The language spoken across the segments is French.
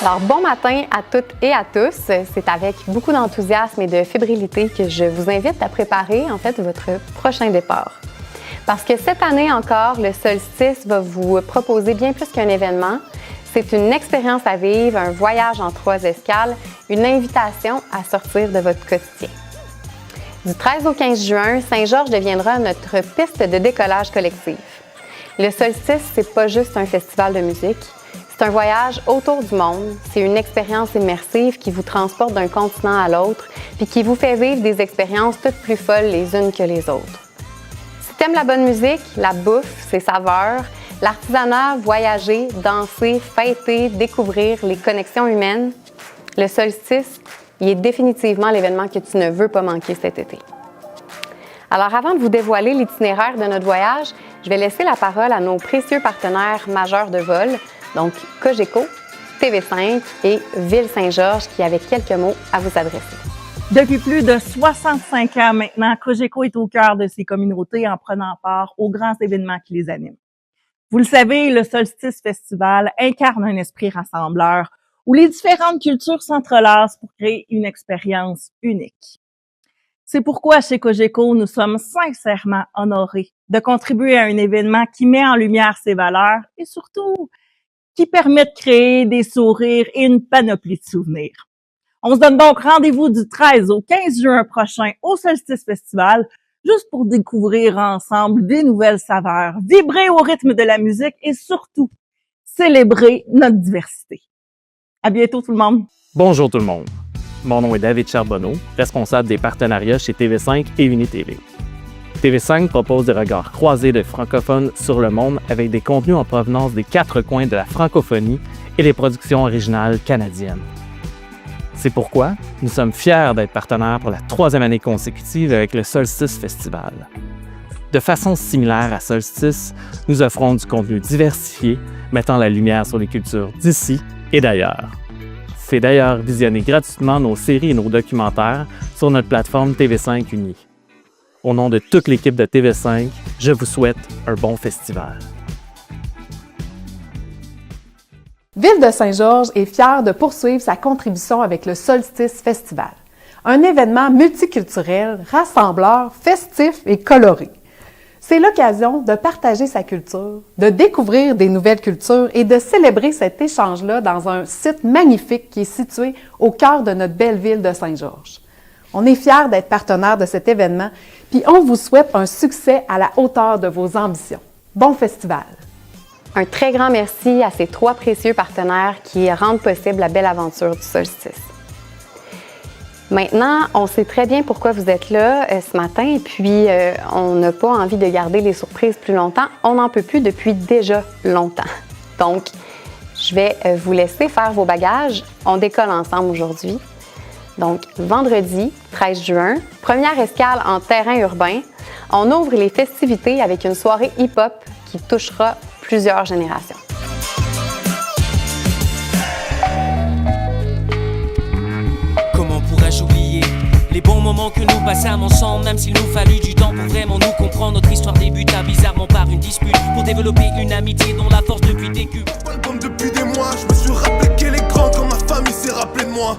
Alors, bon matin à toutes et à tous. C'est avec beaucoup d'enthousiasme et de fébrilité que je vous invite à préparer, en fait, votre prochain départ. Parce que cette année encore, le solstice va vous proposer bien plus qu'un événement. C'est une expérience à vivre, un voyage en 3 escales, une invitation à sortir de votre quotidien. Du 13 au 15 juin, Saint-Georges deviendra notre piste de décollage collectif. Le solstice, c'est pas juste un festival de musique. C'est un voyage autour du monde. C'est une expérience immersive qui vous transporte d'un continent à l'autre puis qui vous fait vivre des expériences toutes plus folles les unes que les autres. Si t'aimes la bonne musique, la bouffe, ses saveurs, l'artisanat, voyager, danser, fêter, découvrir les connexions humaines, le solstice, il est définitivement l'événement que tu ne veux pas manquer cet été. Alors, avant de vous dévoiler l'itinéraire de notre voyage, je vais laisser la parole à nos précieux partenaires majeurs de vol, donc Cogeco, TV5 et Ville-Saint-Georges, qui avaient quelques mots à vous adresser. Depuis plus de 65 ans maintenant, Cogeco est au cœur de ces communautés en prenant part aux grands événements qui les animent. Vous le savez, le Solstice Festival incarne un esprit rassembleur où les différentes cultures s'entrelacent pour créer une expérience unique. C'est pourquoi chez Cogeco, nous sommes sincèrement honorés de contribuer à un événement qui met en lumière ses valeurs et surtout qui permet de créer des sourires et une panoplie de souvenirs. On se donne donc rendez-vous du 13 au 15 juin prochain au Solstice Festival, juste pour découvrir ensemble des nouvelles saveurs, vibrer au rythme de la musique et surtout célébrer notre diversité. À bientôt tout le monde! Bonjour tout le monde! Mon nom est David Charbonneau, responsable des partenariats chez TV5 et UniTV. TV5 propose des regards croisés de francophones sur le monde avec des contenus en provenance des 4 coins de la francophonie et des productions originales canadiennes. C'est pourquoi nous sommes fiers d'être partenaires pour la 3e année consécutive avec le Solstice Festival. De façon similaire à Solstice, nous offrons du contenu diversifié, mettant la lumière sur les cultures d'ici et d'ailleurs. Faites d'ailleurs visionner gratuitement nos séries et nos documentaires sur notre plateforme TV5 Uni. Au nom de toute l'équipe de TV5, je vous souhaite un bon festival. Ville de Saint-Georges est fière de poursuivre sa contribution avec le Solstice Festival, un événement multiculturel, rassembleur, festif et coloré. C'est l'occasion de partager sa culture, de découvrir des nouvelles cultures et de célébrer cet échange-là dans un site magnifique qui est situé au cœur de notre belle ville de Saint-Georges. On est fiers d'être partenaire de cet événement, puis on vous souhaite un succès à la hauteur de vos ambitions. Bon festival! Un très grand merci à ces 3 précieux partenaires qui rendent possible la belle aventure du solstice. Maintenant, on sait très bien pourquoi vous êtes là ce matin et puis on n'a pas envie de garder les surprises plus longtemps. On n'en peut plus depuis déjà longtemps. Donc, je vais vous laisser faire vos bagages. On décolle ensemble aujourd'hui. Donc, vendredi 13 juin, première escale en terrain urbain. On ouvre les festivités avec une soirée hip-hop qui touchera plusieurs générations. Comment pourrais-je oublier les bons moments que nous passâmes ensemble, même s'il nous fallut du temps pour vraiment nous comprendre. Notre histoire débuta bizarrement par une dispute pour développer une amitié dont la force depuis décuple. Album depuis des mois, je me suis rappelé qu'elle est grande quand ma famille s'est rappelée de moi.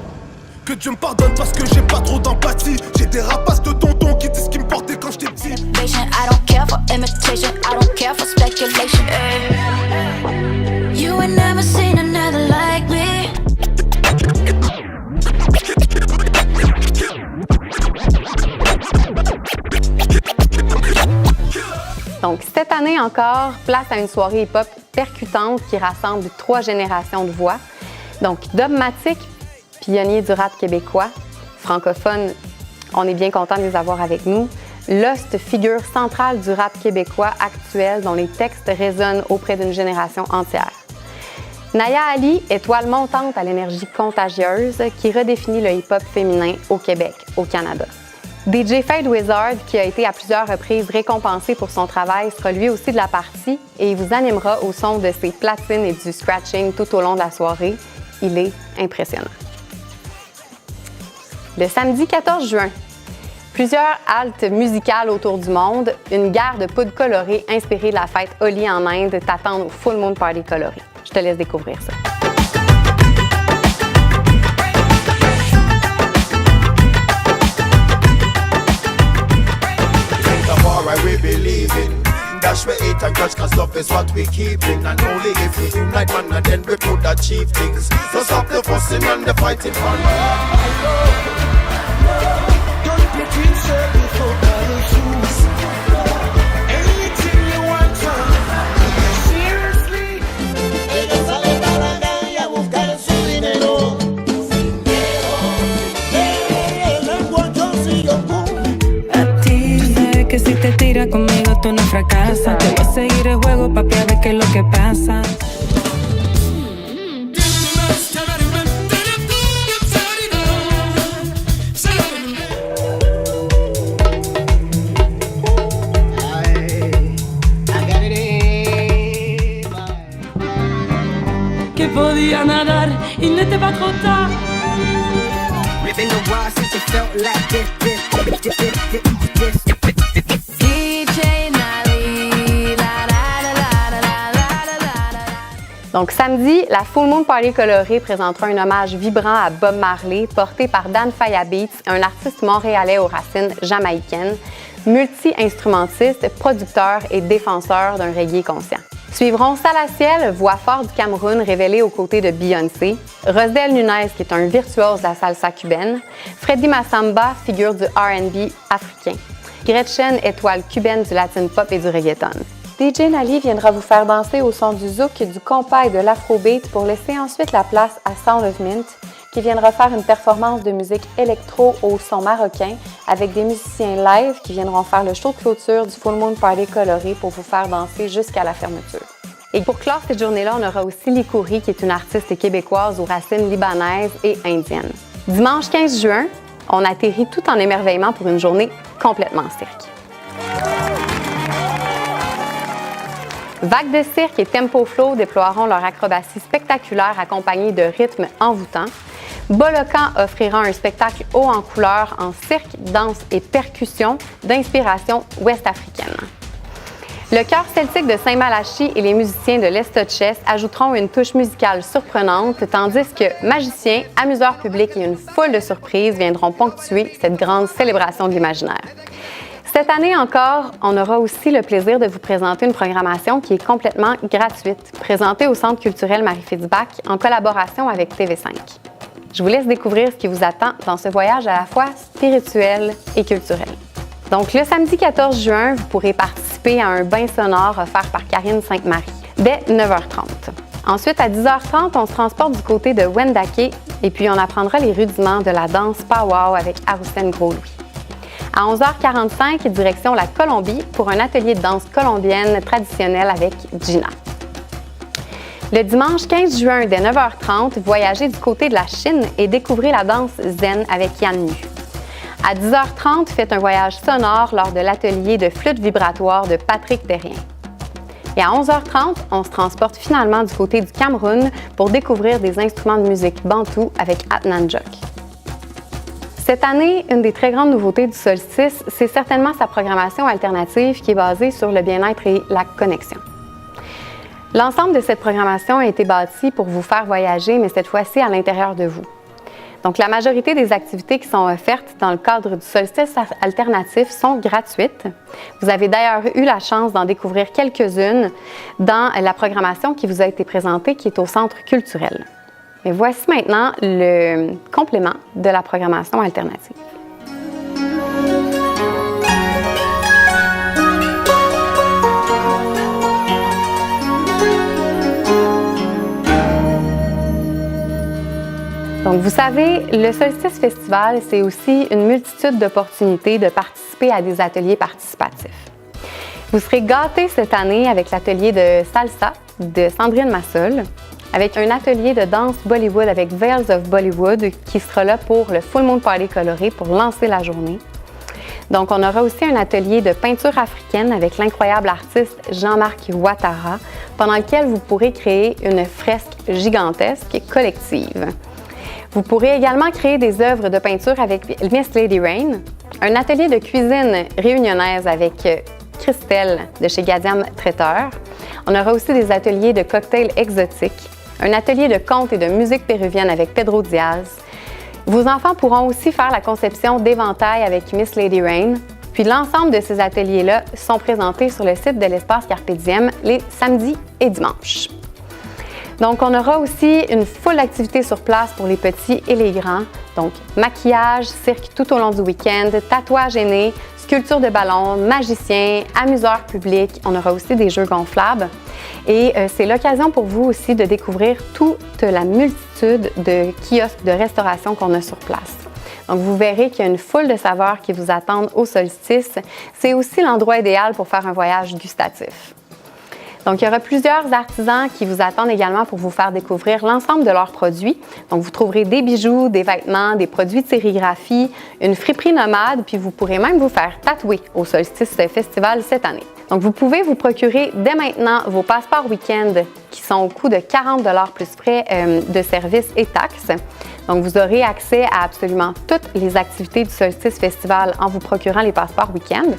Que Dieu me pardonne parce que j'ai pas trop d'empathie. J'ai des rapaces de tonton qui disent ce qui me portait quand j'étais petit. I don't care for imitation, I don't care for speculation. You ain't never seen another like me. Donc, cette année encore, place à une soirée hip-hop percutante qui rassemble 3 générations de voix. Donc, Dogmatic, pionnier du rap québécois, francophone, on est bien content de les avoir avec nous. Lost, figure centrale du rap québécois actuel dont les textes résonnent auprès d'une génération entière. Naya Ali, étoile montante à l'énergie contagieuse qui redéfinit le hip-hop féminin au Québec, au Canada. DJ Fade Wizard, qui a été à plusieurs reprises récompensé pour son travail, sera lui aussi de la partie et il vous animera au son de ses platines et du scratching tout au long de la soirée. Il est impressionnant. Le samedi 14 juin, plusieurs haltes musicales autour du monde, une guerre de poudre colorée inspirée de la fête Holi en Inde t'attend au Full Moon Party coloré. Je te laisse découvrir ça. alright, we believe in. Dash we eat and catch, cause love is what we keeping. And only if we unite, man, and then we could achieve things. So stop the fussing and the fighting for don't be too sure before the shoes. Anything you want to, seriously. Ellos salen a la calle a buscar su dinero. Que si te tira conmigo tú no fracasas. Te voy a seguir el juego, papi, a ver qué es lo que pasa. Que podía nadar y no te va a contar. Living the wild since you felt like this. Donc, samedi, la Full Moon Party colorée présentera un hommage vibrant à Bob Marley, porté par Dan Faya Beats, un artiste montréalais aux racines jamaïcaines, multi-instrumentiste, producteur et défenseur d'un reggae conscient. Suivront Salaciel, voix forte du Cameroun révélée aux côtés de Beyoncé, Rosdel Nunez, qui est un virtuose de la salsa cubaine, Freddy Massamba, figure du R&B africain, Gretchen, étoile cubaine du latin pop et du reggaeton. DJ Nali viendra vous faire danser au son du zouk, du compas et de l'afrobeat pour laisser ensuite la place à Sound of Mint, qui viendra faire une performance de musique électro au son marocain avec des musiciens live qui viendront faire le show de clôture du Full Moon Party coloré pour vous faire danser jusqu'à la fermeture. Et pour clore cette journée-là, on aura aussi Likouri, qui est une artiste québécoise aux racines libanaises et indiennes. Dimanche 15 juin, on atterrit tout en émerveillement pour une journée complètement cirque. Vagues de cirque et Tempo Flow déploieront leur acrobatie spectaculaire accompagnée de rythmes envoûtants. Bolocan offrira un spectacle haut en couleurs en cirque, danse et percussion d'inspiration ouest-africaine. Le chœur celtique de Saint-Malachie et les musiciens de l'Estotchès ajouteront une touche musicale surprenante, tandis que magiciens, amuseurs publics et une foule de surprises viendront ponctuer cette grande célébration de l'imaginaire. Cette année encore, on aura aussi le plaisir de vous présenter une programmation qui est complètement gratuite, présentée au Centre culturel Marie-Fitzbach en collaboration avec TV5. Je vous laisse découvrir ce qui vous attend dans ce voyage à la fois spirituel et culturel. Donc, le samedi 14 juin, vous pourrez participer à un bain sonore offert par Karine Sainte-Marie dès 9h30. Ensuite, à 10h30, on se transporte du côté de Wendake et puis on apprendra les rudiments de la danse powwow avec Aroussen Gros-Louis. À 11h45, direction la Colombie pour un atelier de danse colombienne traditionnelle avec Gina. Le dimanche 15 juin, dès 9h30, voyagez du côté de la Chine et découvrez la danse zen avec Yan Mu. À 10h30, faites un voyage sonore lors de l'atelier de flûte vibratoire de Patrick Terrien. Et à 11h30, on se transporte finalement du côté du Cameroun pour découvrir des instruments de musique bantou avec Atnan Jok. Cette année, une des très grandes nouveautés du solstice, c'est certainement sa programmation alternative qui est basée sur le bien-être et la connexion. L'ensemble de cette programmation a été bâti pour vous faire voyager, mais cette fois-ci à l'intérieur de vous. Donc, la majorité des activités qui sont offertes dans le cadre du solstice alternatif sont gratuites. Vous avez d'ailleurs eu la chance d'en découvrir quelques-unes dans la programmation qui vous a été présentée, qui est au Centre culturel. Mais voici maintenant le complément de la programmation alternative. Donc, vous savez, le Solstice Festival, c'est aussi une multitude d'opportunités de participer à des ateliers participatifs. Vous serez gâtés cette année avec l'atelier de salsa de Sandrine Massol, avec un atelier de danse Bollywood avec Veils of Bollywood qui sera là pour le Full Moon Party coloré pour lancer la journée. Donc, on aura aussi un atelier de peinture africaine avec l'incroyable artiste Jean-Marc Ouattara, pendant lequel vous pourrez créer une fresque gigantesque et collective. Vous pourrez également créer des œuvres de peinture avec Miss Lady Rain, un atelier de cuisine réunionnaise avec Christelle de chez Gadiam Traiteur. On aura aussi des ateliers de cocktails exotiques, un atelier de contes et de musique péruvienne avec Pedro Diaz. Vos enfants pourront aussi faire la conception d'éventails avec Miss Lady Rain, Puis l'ensemble de ces ateliers-là sont présentés sur le site de l'Espace Carpe Diem les samedis et dimanches. Donc, on aura aussi une foule d'activités sur place pour les petits et les grands. Donc, maquillage, cirque tout au long du week-end, tatouage aîné, sculpture de ballon, magicien, amuseur public. On aura aussi des jeux gonflables. Et c'est l'occasion pour vous aussi de découvrir toute la multitude de kiosques de restauration qu'on a sur place. Donc, vous verrez qu'il y a une foule de saveurs qui vous attendent au solstice. C'est aussi l'endroit idéal pour faire un voyage gustatif. Donc, il y aura plusieurs artisans qui vous attendent également pour vous faire découvrir l'ensemble de leurs produits. Donc, vous trouverez des bijoux, des vêtements, des produits de sérigraphie, une friperie nomade, puis vous pourrez même vous faire tatouer au Solstice Festival cette année. Donc, vous pouvez vous procurer dès maintenant vos passeports week-end qui sont au coût de 40 $ plus frais de services et taxes. Donc, vous aurez accès à absolument toutes les activités du Solstice Festival en vous procurant les passeports week-end.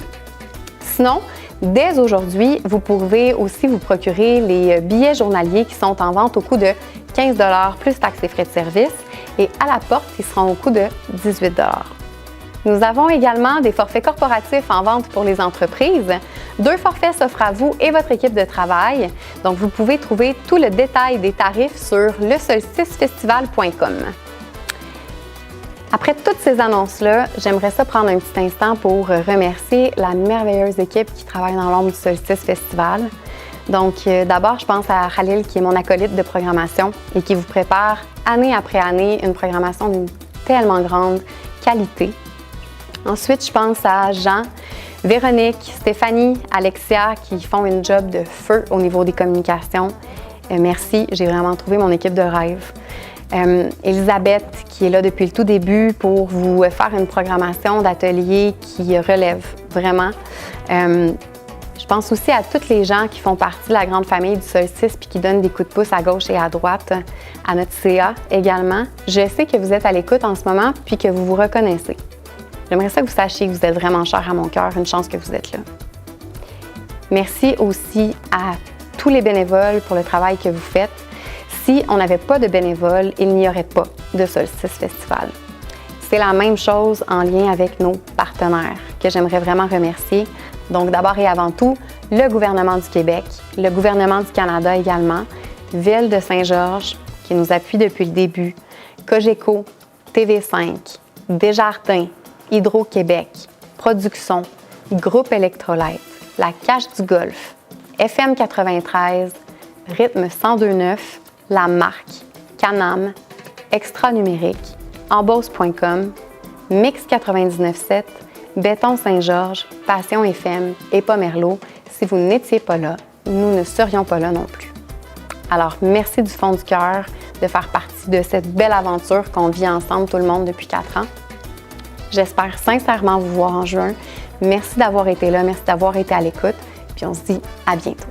Sinon, dès aujourd'hui, vous pouvez aussi vous procurer les billets journaliers qui sont en vente au coût de 15 $ plus taxes et frais de service et à la porte, ils seront au coût de 18 $. Nous avons également des forfaits corporatifs en vente pour les entreprises. 2 forfaits s'offrent à vous et votre équipe de travail. Donc, vous pouvez trouver tout le détail des tarifs sur lesolsticefestival.com. Après toutes ces annonces-là, j'aimerais ça prendre un petit instant pour remercier la merveilleuse équipe qui travaille dans l'ombre du Solstice Festival. Donc, d'abord, je pense à Khalil, qui est mon acolyte de programmation et qui vous prépare année après année une programmation d'une tellement grande qualité. Ensuite, je pense à Jean, Véronique, Stéphanie, Alexia, qui font une job de feu au niveau des communications. Merci, j'ai vraiment trouvé mon équipe de rêve. Elisabeth, qui est là depuis le tout début pour vous faire une programmation d'atelier qui relève vraiment. Je pense aussi à toutes les gens qui font partie de la grande famille du Solstice puis qui donnent des coups de pouce à gauche et à droite, à notre CA également. Je sais que vous êtes à l'écoute en ce moment puis que vous vous reconnaissez. J'aimerais ça que vous sachiez que vous êtes vraiment cher à mon cœur, une chance que vous êtes là. Merci aussi à tous les bénévoles pour le travail que vous faites. Si on n'avait pas de bénévoles, il n'y aurait pas de Solstice Festival. C'est la même chose en lien avec nos partenaires que j'aimerais vraiment remercier. Donc, d'abord et avant tout, le gouvernement du Québec, le gouvernement du Canada également, Ville de Saint-Georges qui nous appuie depuis le début, Cogeco, TV5, Desjardins, Hydro-Québec, Production, Groupe Électrolyte, la Cache du Golfe, FM 93, Rythme 102.9, La Marque, Canam, Extra Numérique, Embauche.com, Mix 99.7, Béton Saint-Georges, Passion FM et Pomerleau. Si vous n'étiez pas là, nous ne serions pas là non plus. Alors, merci du fond du cœur de faire partie de cette belle aventure qu'on vit ensemble tout le monde depuis 4 ans. J'espère sincèrement vous voir en juin. Merci d'avoir été là, merci d'avoir été à l'écoute. Puis on se dit à bientôt.